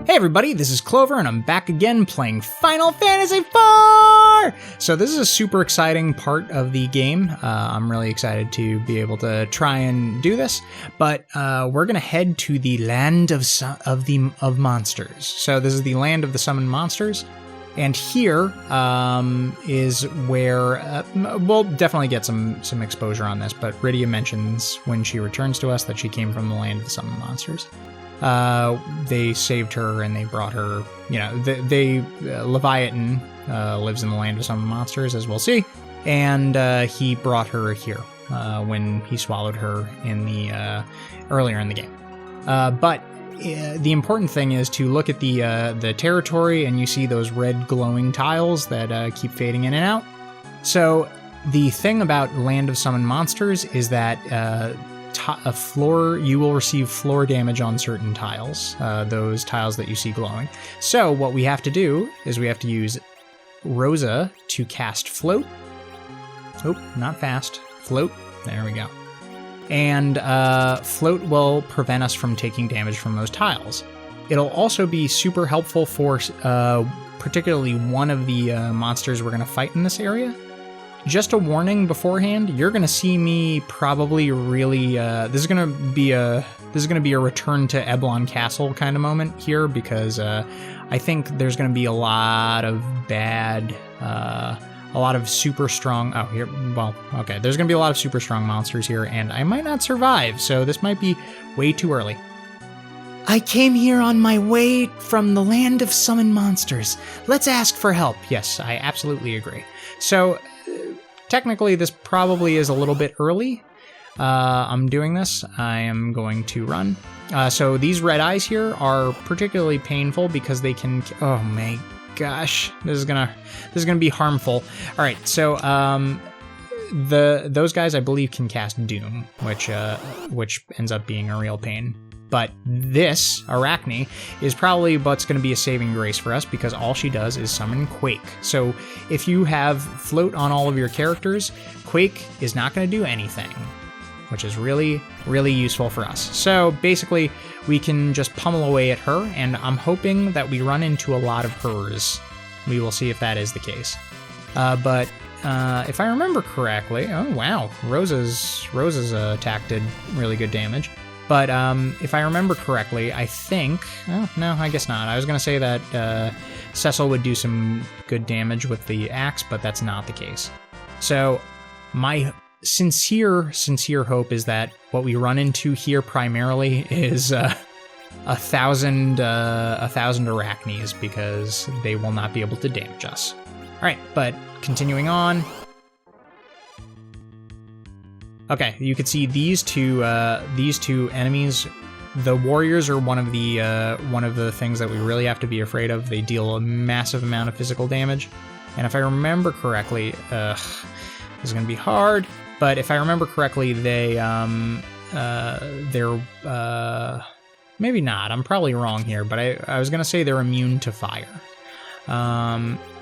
Hey everybody, this is Clover and I'm back again playing Final Fantasy IV! So this is a super exciting part of the game. I'm really excited to be able to try and do this, but we're going to head to the land of monsters. So this is the land of the summoned monsters, and here is where we'll definitely get some exposure on this, but Rydia mentions when she returns to us that she came from the land of the summoned monsters. They saved her and they brought her, Leviatan lives in the land of some monsters, as we'll see, and he brought her here when he swallowed her in the earlier in the game. But the important thing is to look at the territory, and you see those red glowing tiles that keep fading in and out. So the thing about Land of Summoned Monsters is that you will receive floor damage on certain tiles, those tiles that you see glowing. So what we have to do is we have to use Rosa to cast Float. Oh, not fast. Float. There we go. And Float will prevent us from taking damage from those tiles. It'll also be super helpful for particularly one of the monsters we're going to fight in this area. Just a warning beforehand, you're going to see me probably really, this is going to be a return to Eblon Castle kind of moment here, because I think there's going to be a lot of super strong, there's going to be a lot of super strong monsters here, and I might not survive, so this might be way too early. I came here on my way from the land of summoned monsters. Let's ask for help. Yes, I absolutely agree. So, technically, this probably is a little bit early. I'm doing this. I am going to run. So these red eyes here are particularly painful because they can. Oh my gosh, this is gonna be harmful. All right, so those guys I believe can cast Doom, which ends up being a real pain. But this, Arachne, is probably what's going to be a saving grace for us, because all she does is summon Quake. So if you have Float on all of your characters, Quake is not going to do anything, which is really, really useful for us. So basically, we can just pummel away at her, and I'm hoping that we run into a lot of hers. We will see if that is the case. But if I remember correctly, oh wow, Rosa's attack did really good damage. But if I remember correctly, I think... Oh, no, I guess not. I was going to say that Cecil would do some good damage with the axe, but that's not the case. So my sincere hope is that what we run into here primarily is 1,000 Arachnes, because they will not be able to damage us. All right, but continuing on... Okay, you can see these two enemies. The warriors are one of the things that we really have to be afraid of. They deal a massive amount of physical damage, and if I remember correctly, this is going to be hard. But if I remember correctly, they're maybe not. I'm probably wrong here, but I was going to say they're immune to fire.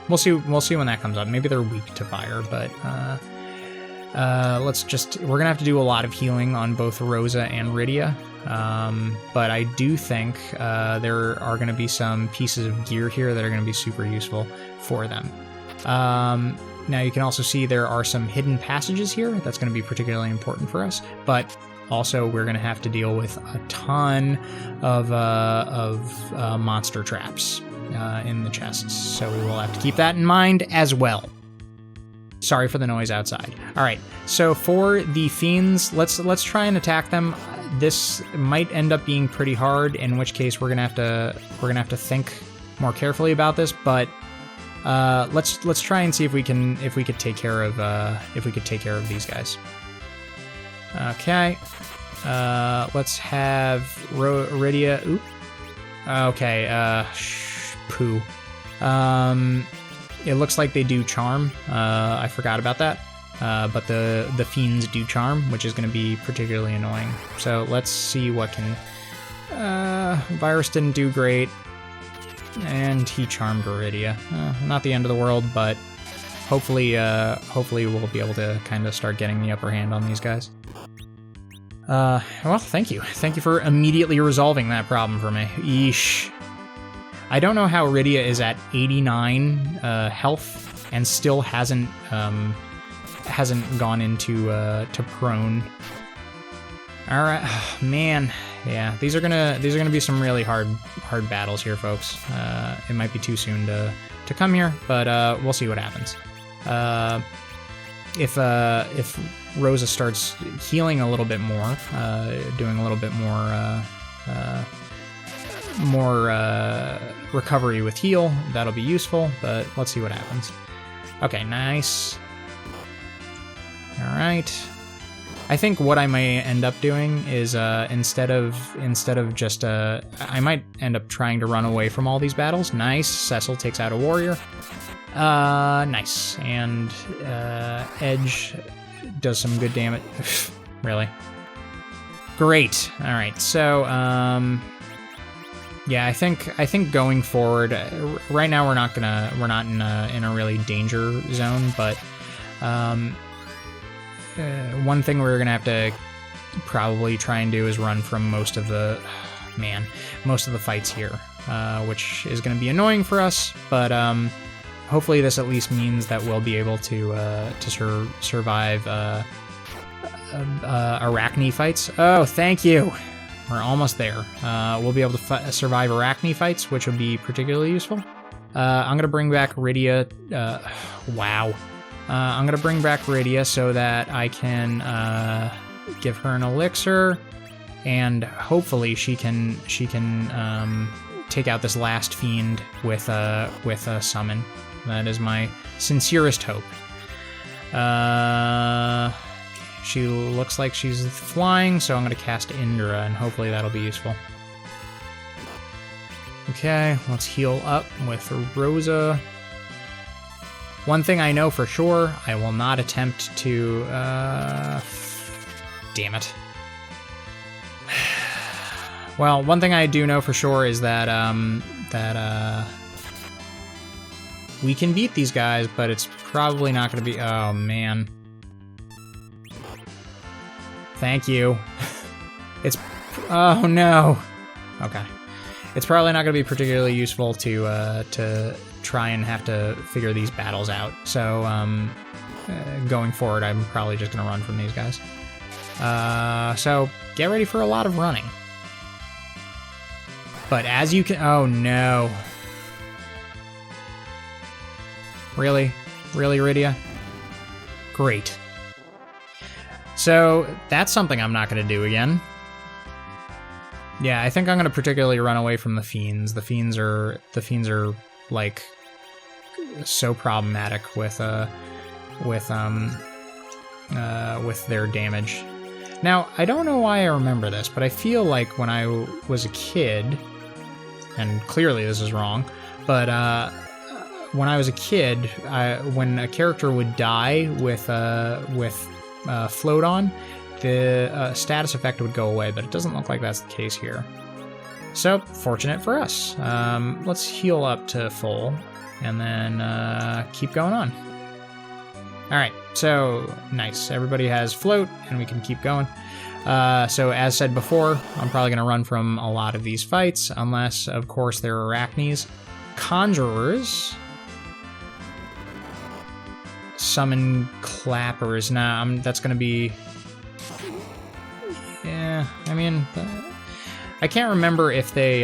We'll see when that comes up. Maybe they're weak to fire, but. We're gonna have to do a lot of healing on both Rosa and Rydia, but I do think there are going to be some pieces of gear here that are going to be super useful for them. Now you can also see there are some hidden passages here. That's going to be particularly important for us, but also we're going to have to deal with a ton of monster traps in the chests, so we will have to keep that in mind as well. Sorry for the noise outside. All right, so for the fiends, let's try and attack them. This might end up being pretty hard, in which case we're gonna have to think more carefully about this. But let's try and see if we could take care of these guys. Okay, let's have Rydia. Oop. Okay. Poo. It looks like they do charm. I forgot about that. But the fiends do charm, which is going to be particularly annoying. So let's see what can... Virus didn't do great. And he charmed Rydia. Not the end of the world, but hopefully we'll be able to kind of start getting the upper hand on these guys. Well, thank you. Thank you for immediately resolving that problem for me. Eesh. I don't know how Rydia is at 89 health and still hasn't gone into to prone. All right, oh, man. Yeah, these are gonna be some really hard battles here, folks. It might be too soon to come here, but we'll see what happens. If Rosa starts healing a little bit more, doing a little bit more recovery with heal, that'll be useful. But let's see what happens. Okay, nice. All right. I think what I may end up doing is instead of just I might end up trying to run away from all these battles. Nice. Cecil takes out a warrior. Nice. And Edge does some good damage. Really? Great. All right. So yeah, I think going forward, right now we're not in a really danger zone, but one thing we're gonna have to probably try and do is run from most of the fights here, which is gonna be annoying for us. But hopefully this at least means that we'll be able to survive Arachne fights. Oh, thank you. We're almost there. We'll be able to survive Arachne fights, which will be particularly useful. I'm gonna bring back Rydia. Wow. I'm gonna bring back Rydia so that I can give her an elixir, and hopefully she can take out this last fiend with a summon. That is my sincerest hope. She looks like she's flying, so I'm gonna cast Indra, and hopefully that'll be useful. Okay, let's heal up with Rosa. One thing I know for sure, I will not attempt to, damn it. Well, one thing I do know for sure is that, we can beat these guys, but it's probably not gonna be, oh man. Thank you. Oh no. Okay. It's probably not gonna be particularly useful to try and have to figure these battles out. So going forward, I'm probably just gonna run from these guys. So get ready for a lot of running. But as you can, oh no. Really? Really, Rydia? Great. So that's something I'm not gonna do again. Yeah, I think I'm gonna particularly run away from the fiends. The fiends are like so problematic with their damage. Now, I don't know why I remember this, but I feel like when I was a kid, and clearly this is wrong, but when I was a kid, when a character would die with float on, the status effect would go away, but it doesn't look like that's the case here. So, fortunate for us. Let's heal up to full, and then keep going on. Alright, so nice. Everybody has float, and we can keep going. So, as said before, I'm probably going to run from a lot of these fights, unless, of course, they're Arachnes. Conjurers. Summon clappers. Nah, that's going to be... Yeah, I mean... I can't remember if they,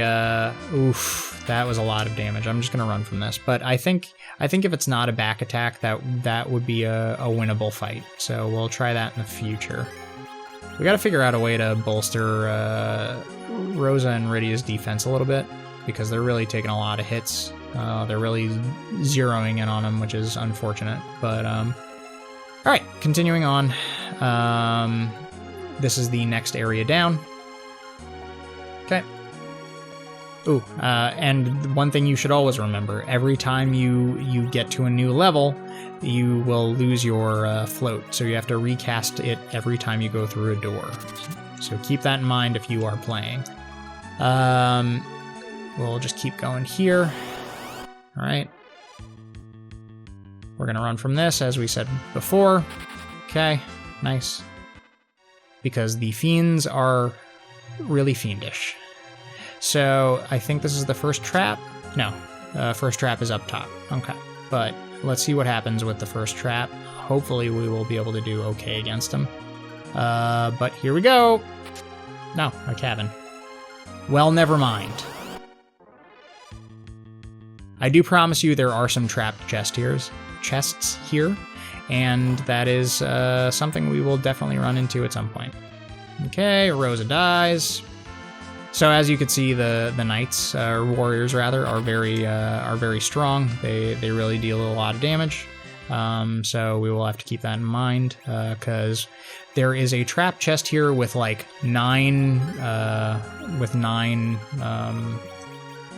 oof, that was a lot of damage. I'm just gonna run from this. But I think if it's not a back attack, that would be a winnable fight. So we'll try that in the future. We gotta figure out a way to bolster Rosa and Rydia's defense a little bit, because they're really taking a lot of hits. They're really zeroing in on them, which is unfortunate. But, alright, continuing on. This is the next area down. Okay. Ooh, and one thing you should always remember, every time you get to a new level, you will lose your float, so you have to recast it every time you go through a door. So keep that in mind if you are playing. We'll just keep going here. Alright. We're gonna run from this, as we said before. Okay, nice. Because the fiends are really fiendish. So I think this is the first trap. No, first trap is up top. Okay, but let's see what happens with the first trap. Hopefully we will be able to do okay against him. But here we go. No, a cabin. Well, never mind. I do promise you there are some trapped chests here, and that is something we will definitely run into at some point. Okay, Rosa dies. So as you can see, the knights, or warriors rather, are very strong. They really deal a lot of damage. So we will have to keep that in mind, because there is a trap chest here with like nine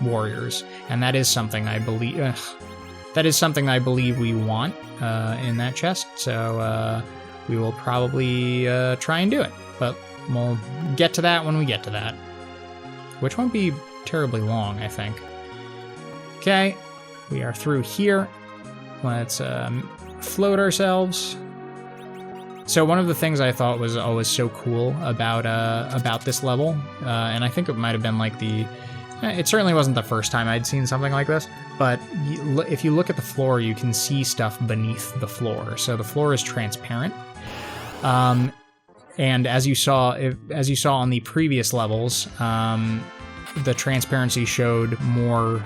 warriors, and that is something I believe we want in that chest. So we will probably try and do it, but we'll get to that when we get to that, which won't be terribly long, I think. Okay, we are through here. Let's float ourselves. So one of the things I thought was always so cool about this level, and I think it might have been like it certainly wasn't the first time I'd seen something like this, but if you look at the floor, you can see stuff beneath the floor. So the floor is transparent, and as you saw on the previous levels, the transparency showed more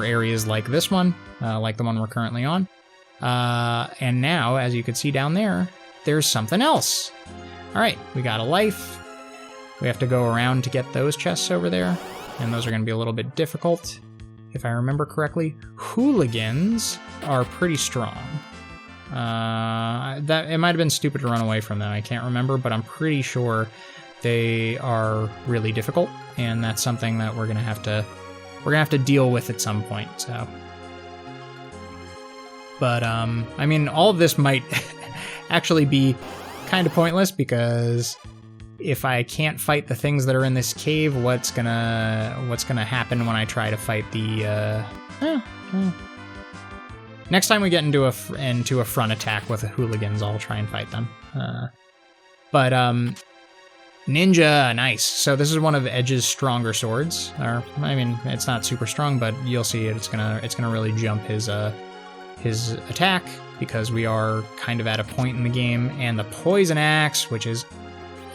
areas like this one, like the one we're currently on. And now, as you can see down there, there's something else. All right, we got a life. We have to go around to get those chests over there, and those are going to be a little bit difficult. If I remember correctly, hooligans are pretty strong. That it might have been stupid to run away from them. I can't remember, but I'm pretty sure they are really difficult, and that's something that we're gonna have to deal with at some point. So, but I mean, all of this might actually be kind of pointless, because if I can't fight the things that are in this cave, what's gonna happen when I try to fight the? Next time we get into a front attack with the hooligans, I'll try and fight them. But ninja, nice. So this is one of Edge's stronger swords. Or I mean, it's not super strong, but you'll see it. It's gonna really jump his attack, because we are kind of at a point in the game. And the poison axe, which is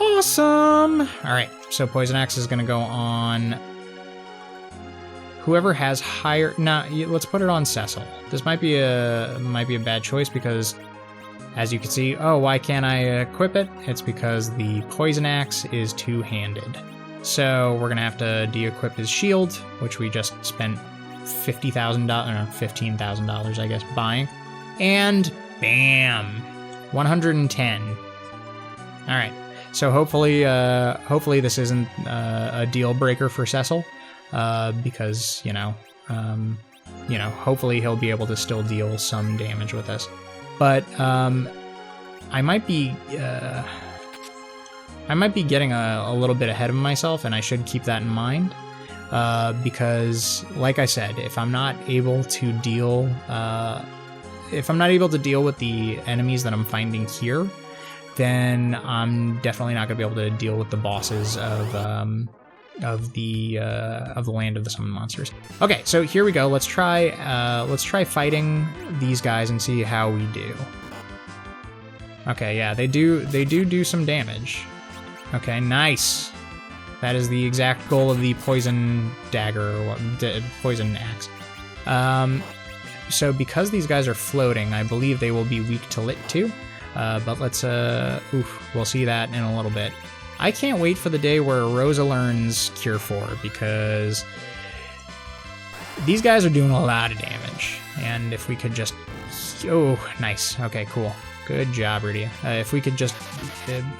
awesome. All right, so poison axe is gonna go on whoever has higher. Nah, let's put it on Cecil. This might be a bad choice, because as you can see, oh, why can't I equip it? It's because the poison axe is two-handed. So we're gonna have to de-equip his shield, which we just spent $15,000, I guess, buying. And bam, 110. All right. So hopefully this isn't a deal breaker for Cecil, because hopefully he'll be able to still deal some damage with this. But I might be getting a little bit ahead of myself, and I should keep that in mind, because, like I said, if I'm not able to deal with the enemies that I'm finding here, then I'm definitely not going to be able to deal with the bosses of the land of the summon monsters. Okay, so here we go. Let's try fighting these guys and see how we do. Okay, yeah, they do some damage. Okay, nice. That is the exact goal of the poison dagger, or poison axe. So because these guys are floating, I believe they will be weak to lit too. But let's we'll see that in a little bit. I can't wait for the day where Rosa learns Cure 4, because these guys are doing a lot of damage. And if we could just... Oh, nice. Okay, cool. Good job, Rydia. If we could just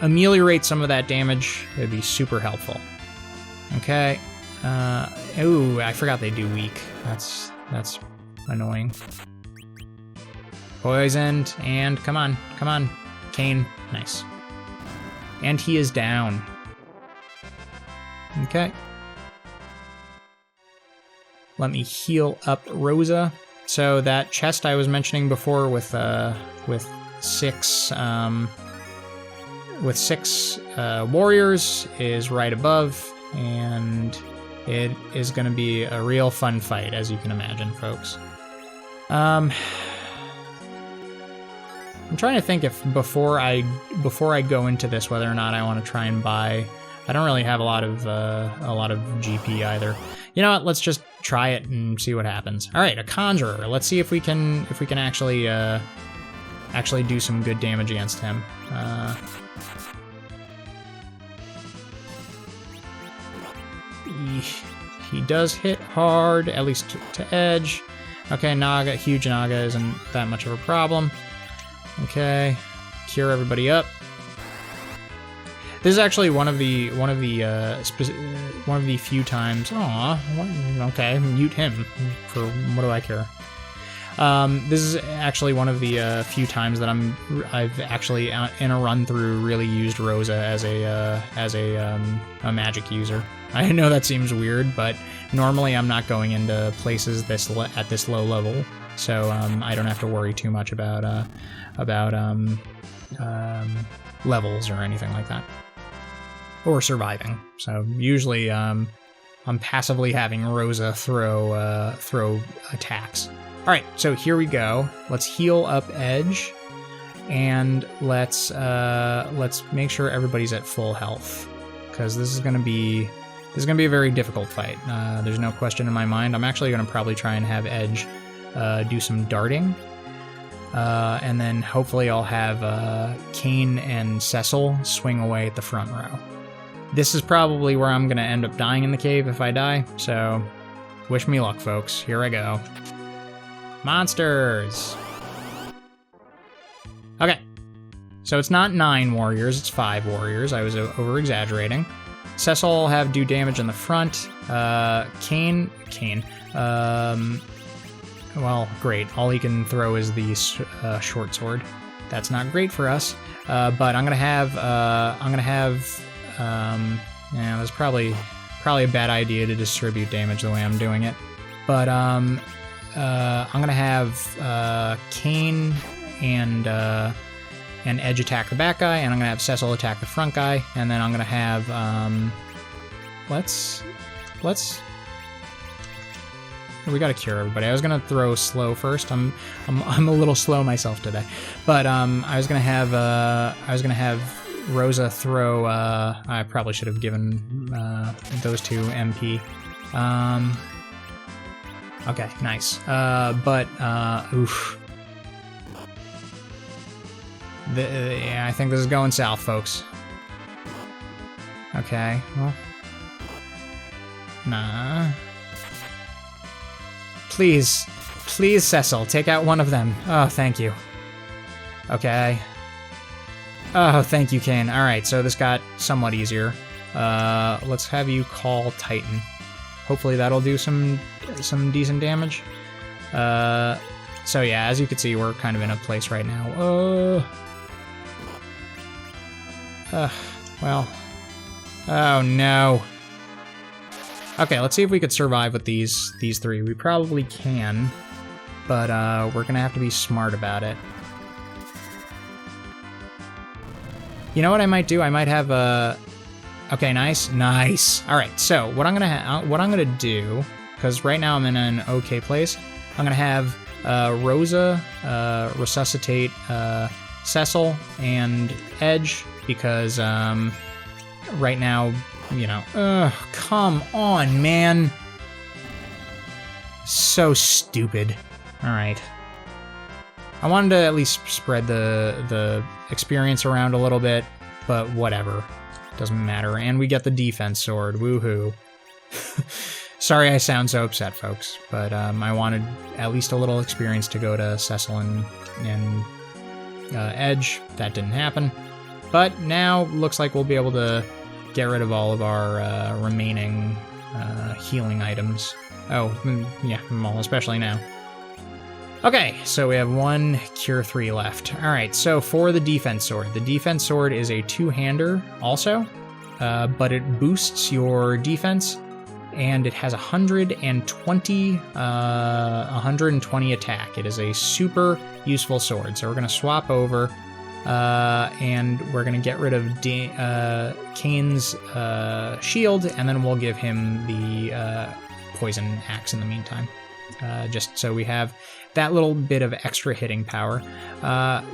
ameliorate some of that damage, it'd be super helpful. Okay. Ooh, I forgot they do weak. That's annoying. Poisoned, and come on. Kane, nice. And he is down. Okay. Let me heal up Rosa. So that chest I was mentioning before with six warriors is right above, and It is going to be a real fun fight, as you can imagine, folks. I'm trying to think if before I go into this, whether or not I want to try and buy. I don't really have a lot of GP either. You know what? Let's just try it and see what happens. All right, a conjurer. Let's see if we can actually do some good damage against him. He does hit hard, at least to edge. Okay, Naga, huge Naga isn't that much of a problem. Okay, cure everybody up. This is actually one of the few times. Okay, mute him. For what do I care? This is actually one of the few times that I've actually in a run through really used Rosa as a magic user. I know that seems weird, but normally I'm not going into places at this low level, so I don't have to worry too much about levels or anything like that, or surviving. So usually I'm passively having Rosa throw attacks. All right, so here we go. Let's heal up Edge, and let's make sure everybody's at full health, because this is gonna be a very difficult fight. There's no question in my mind. I'm actually gonna probably try and have Edge do some darting, and then hopefully I'll have Kane and Cecil swing away at the front row. This is probably where I'm gonna end up dying in the cave if I die. So, wish me luck, folks. Here I go. Monsters! Okay, so it's not 9 warriors, it's 5 warriors. I was over-exaggerating. Cecil will have do damage in the front. Kane, well, great. All he can throw is the short sword. That's not great for us. But I'm gonna have, yeah, that's probably a bad idea to distribute damage the way I'm doing it. But, I'm gonna have Kane and Edge attack the back guy, and I'm gonna have Cecil attack the front guy, and then I'm gonna have we gotta cure everybody. I was gonna throw slow first. I'm a little slow myself today, but I was gonna have Rosa throw. I probably should have given those two MP. Okay, nice. Oof. Yeah, I think this is going south, folks. Okay, well. Nah. Please, Cecil, take out one of them. Oh, thank you. Okay. Oh, thank you, Kane. Alright, so this got somewhat easier. Let's have you call Titan. Hopefully that'll do some decent damage. So yeah, as you can see, we're kind of in a place right now. Well. Oh no. Okay, let's see if we could survive with these three. We probably can, but we're gonna have to be smart about it. You know what I might do? I might have a. Okay, nice. All right, so what I'm gonna do, because right now I'm in an okay place. I'm gonna have Rosa resuscitate Cecil and Edge, because right now, you know, come on, man. So stupid. All right. I wanted to at least spread the experience around a little bit, but whatever. Doesn't matter. And we get the defense sword. Woohoo. Sorry I sound so upset, folks, but I wanted at least a little experience to go to Cecil and Edge. That didn't happen. But now looks like we'll be able to get rid of all of our remaining healing items. Oh, yeah, well, especially now. Okay, so we have one Cure 3 left. Alright, so for the defense sword is a two-hander also, but it boosts your defense, and it has 120 attack. It is a super useful sword, so we're going to swap over, and we're going to get rid of Kane's shield, and then we'll give him the poison axe in the meantime, just so we have that little bit of extra hitting power.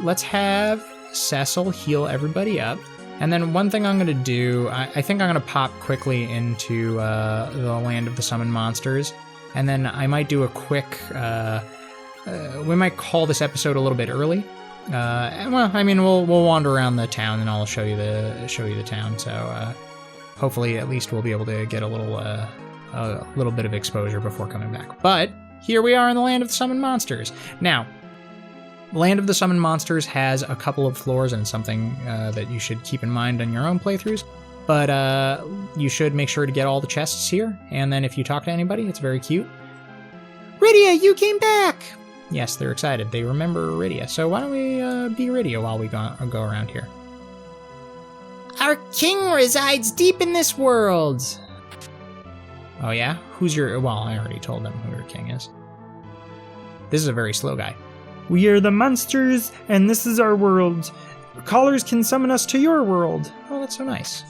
Let's have Cecil heal everybody up. And then one thing I'm going to do, I think I'm going to pop quickly into the Land of the Summoned Monsters. And then I might do a quick, we might call this episode a little bit early. Well, I mean, we'll wander around the town and I'll show you the town. So hopefully at least we'll be able to get a little bit of exposure before coming back. But here we are in the Land of the Summoned Monsters. Now, Land of the Summoned Monsters has a couple of floors and something that you should keep in mind on your own playthroughs. But you should make sure to get all the chests here. And then if you talk to anybody, it's very cute. Rydia, you came back! Yes, they're excited. They remember Rydia. So why don't we be Rydia while we go around here? Our king resides deep in this world! Oh yeah? Who's your... Well, I already told them who your king is. This is a very slow guy. We are the monsters, and this is our world. Callers can summon us to your world. Oh, that's so nice.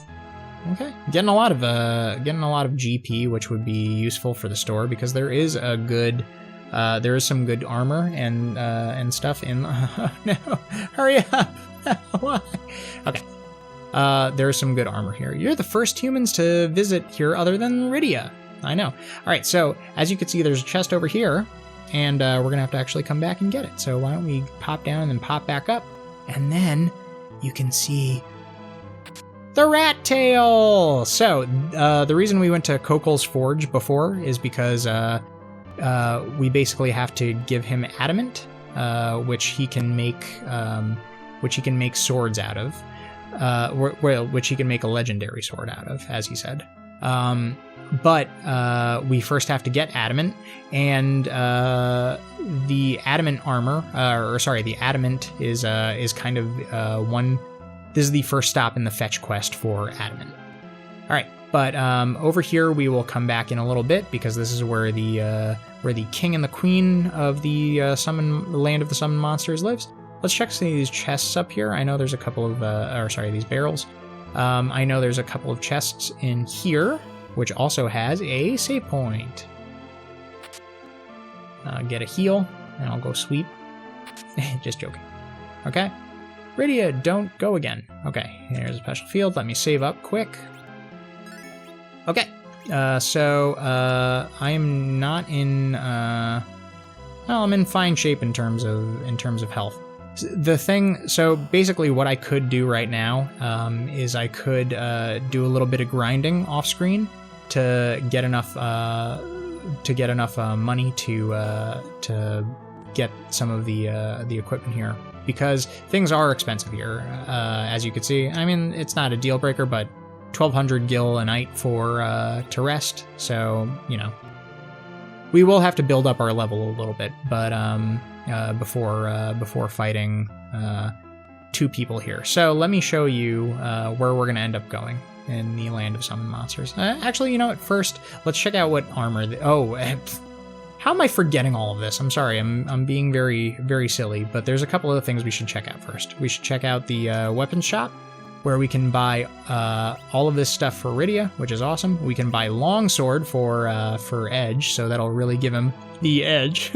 Okay, getting a lot of GP, which would be useful for the store because there is a good, there is some good armor and stuff in. Oh no! Hurry up! Why? Okay, there is some good armor here. You're the first humans to visit here, other than Rydia. I know. All right, so as you can see, there's a chest over here. And we're going to have to actually come back and get it. So why don't we pop down and then pop back up. And then you can see the rat tail. So the reason we went to Kokol's Forge before is because we basically have to give him adamant, which he can make swords out of. Which he can make a legendary sword out of, as he said. But we first have to get adamant, and the adamant armor, the adamant is kind of one. This is the first stop in the fetch quest for adamant. All right, but over here we will come back in a little bit because this is where the king and the queen of the Land of the Summoned Monsters lives. Let's check some of these chests up here. I know there's a couple of, these barrels. I know there's a couple of chests in here, which also has a save point. Get a heal, and I'll go sweep. Just joking. Okay. Rydia, don't go again. Okay, here's a special field. Let me save up quick. Okay. So I am not in. Well, I'm in fine shape in terms of health. The thing, so basically what I could do right now is I could do a little bit of grinding off screen to get enough money to get some of the equipment here, because things are expensive here, as you can see. I mean, it's not a deal breaker, but 1,200 gil a night for to rest. So we will have to build up our level a little bit, but before fighting two people here. So let me show you where we're going to end up going in the Land of Summoned Monsters. Actually, you know what? First, let's check out what armor. How am I forgetting all of this? I'm sorry. I'm being very, very silly. But there's a couple of things we should check out first. We should check out the weapons shop, where we can buy all of this stuff for Rydia, which is awesome. We can buy longsword for Edge, so that'll really give him the edge.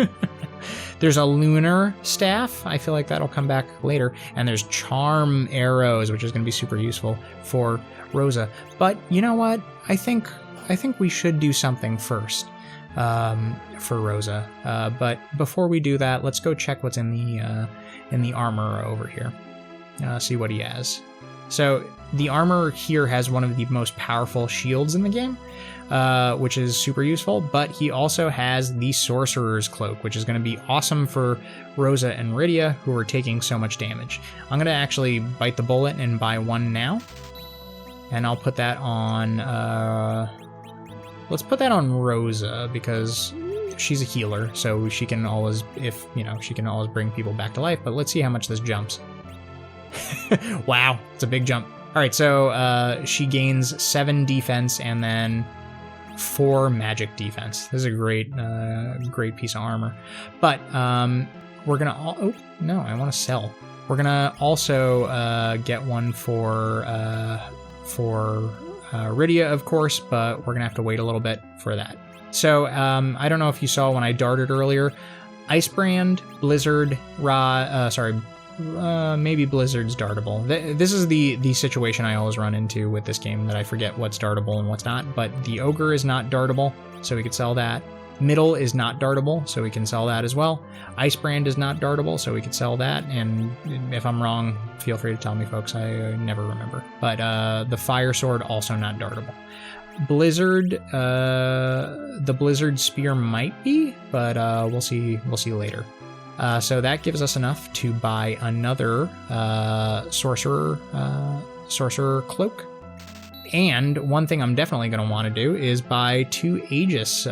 There's a lunar staff. I feel like that'll come back later. And there's charm arrows, which is going to be super useful for Rosa. But you know what? I think we should do something first for Rosa. But before we do that, let's go check what's in the armor over here. See what he has. So the armor here has one of the most powerful shields in the game, which is super useful, but he also has the Sorcerer's Cloak, which is going to be awesome for Rosa and Rydia, who are taking so much damage. I'm going to actually bite the bullet and buy one now, and I'll put that on, let's put that on Rosa, because she's a healer, so she can always, she can always bring people back to life, but let's see how much this jumps. Wow, it's a big jump. All right, so she gains 7 defense and then 4 magic defense. This is a great piece of armor. But we're gonna. Oh no, I want to sell. We're gonna also get one for Rydia, of course, but we're gonna have to wait a little bit for that. So I don't know if you saw when I darted earlier, Icebrand, Blizzard, maybe Blizzard's dartable. This is the situation I always run into with this game, that I forget what's dartable and what's not, but the Ogre is not dartable, so we could sell that. Middle is not dartable, so we can sell that as well. Icebrand is not dartable, so we could sell that, and if I'm wrong, feel free to tell me, folks, I never remember. But the Fire Sword, also not dartable. Blizzard, the Blizzard Spear might be, but we'll see later. So that gives us enough to buy another Sorcerer Cloak. And one thing I'm definitely going to want to do is buy 2 Aegis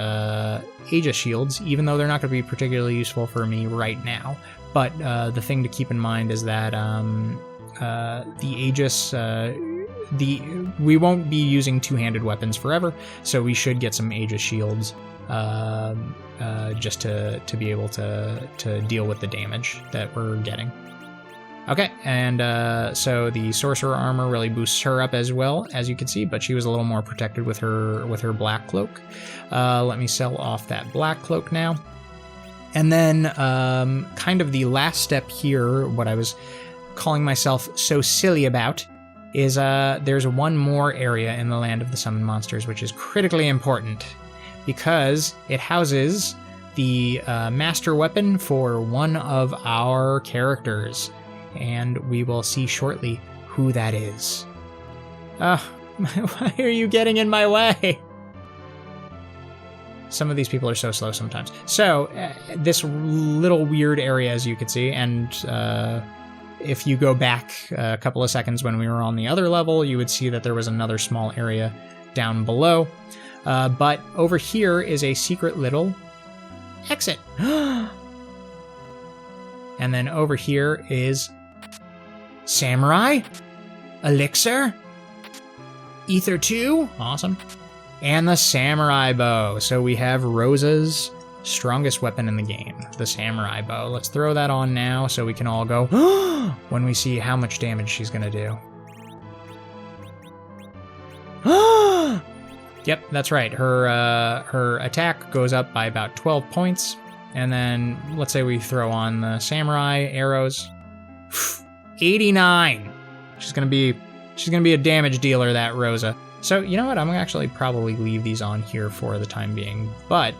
Shields, even though they're not going to be particularly useful for me right now. But the thing to keep in mind is that the Aegis, we won't be using two-handed weapons forever, so we should get some Aegis Shields just to be able to deal with the damage that we're getting. Okay, and so the Sorcerer armor really boosts her up as well, as you can see, but she was a little more protected with her Black Cloak. Let me sell off that Black Cloak now. And then kind of the last step here, what I was calling myself so silly about, is there's one more area in the Land of the Summoned Monsters, which is critically important, because it houses the master weapon for one of our characters. And we will see shortly who that is. Why are you getting in my way? Some of these people are so slow sometimes. So, this little weird area, as you can see, and if you go back a couple of seconds when we were on the other level, you would see that there was another small area down below. But over here is a secret little exit. And then over here is Samurai, Elixir, Ether 2, awesome, and the Samurai Bow. So we have Rosa's strongest weapon in the game, the Samurai Bow. Let's throw that on now so we can all go when we see how much damage she's gonna do. Yep, that's right. Her attack goes up by about 12 points. And then let's say we throw on the Samurai arrows. 89. She's gonna be a damage dealer, that Rosa. So you know what? I'm gonna actually probably leave these on here for the time being. But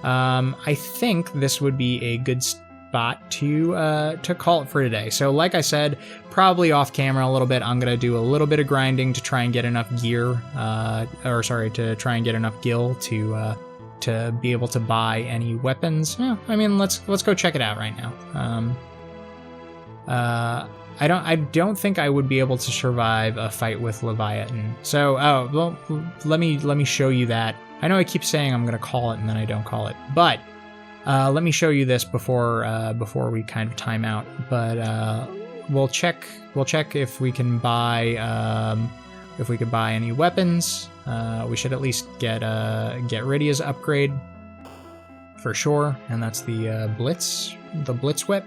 I think this would be a good spot to call it for today. So like I said, probably off camera a little bit, I'm gonna do a little bit of grinding to try and get enough gear, to try and get enough gil to be able to buy any weapons. Yeah, I mean, let's go check it out right now. I don't think I would be able to survive a fight with Leviatan. So, well, let me show you that. I know I keep saying I'm gonna call it and then I don't call it, but let me show you this before we kind of time out. But we'll check if we can buy any weapons. We should at least get Rydia's upgrade for sure, and that's the Blitz Whip.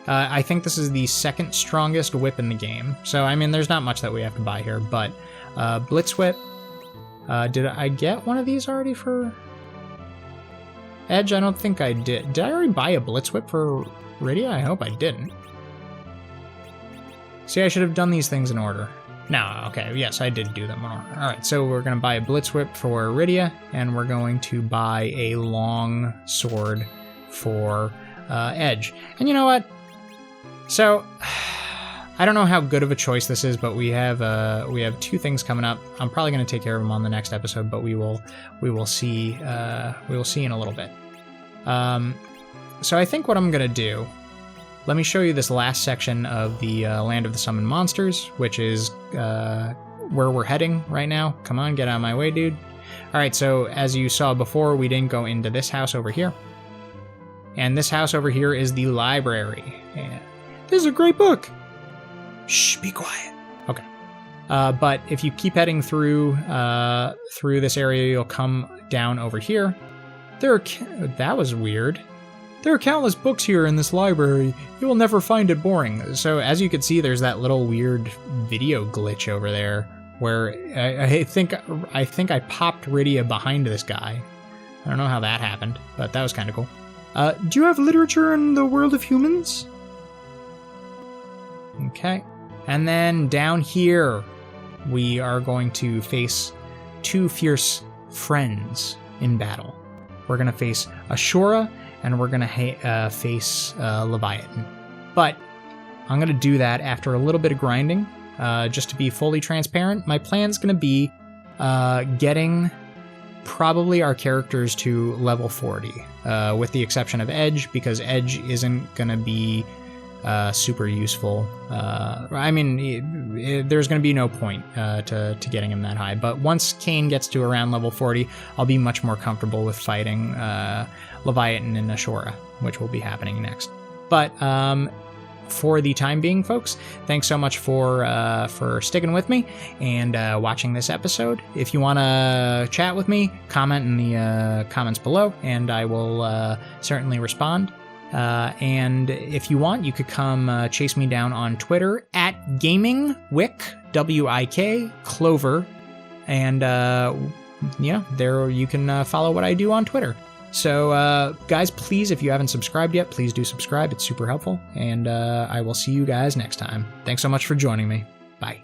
I think this is the second strongest whip in the game. So, I mean, there's not much that we have to buy here, but Blitz Whip. Did I get one of these already for Edge? I don't think I did. Did I already buy a Blitz Whip for Rydia? I hope I didn't. See, I should have done these things in order. No, okay, yes, I did do them in order. Alright, so we're going to buy a Blitz Whip for Rydia, and we're going to buy a long sword for Edge. And you know what? So, I don't know how good of a choice this is, but we have 2 things coming up. I'm probably going to take care of them on the next episode, but we will see in a little bit. So I think what I'm going to do, let me show you this last section of the Land of the Summoned Monsters, which is where we're heading right now. Come on, get out of my way, dude. All right, so as you saw before, we didn't go into this house over here. And this house over here is the library. And this is a great book. Shh, be quiet. Okay. But if you keep heading through this area, you'll come down over here. That was weird. There are countless books here in this library. You will never find it boring. So as you can see, there's that little weird video glitch over there where I think I popped Rydia behind this guy. I don't know how that happened, but that was kind of cool. Do you have literature in the world of humans? Okay. And then down here, we are going to face two fierce friends in battle. We're going to face Asura, and we're going to face Leviatan. But I'm going to do that after a little bit of grinding. Just to be fully transparent, my plan's going to be getting probably our characters to level 40, with the exception of Edge, because Edge isn't going to be super useful. I mean, there's going to be no point to getting him that high. But once Kane gets to around level 40, I'll be much more comfortable with fighting Leviatan and Asura, which will be happening next. But for the time being, folks, thanks so much for sticking with me and watching this episode. If you want to chat with me, comment in the comments below, and I will certainly respond. And if you want, you could come chase me down on Twitter at GamingWik, WIK, Clover, and there you can follow what I do on Twitter. So, guys, please, if you haven't subscribed yet, please do subscribe. It's super helpful, and I will see you guys next time. Thanks so much for joining me. Bye.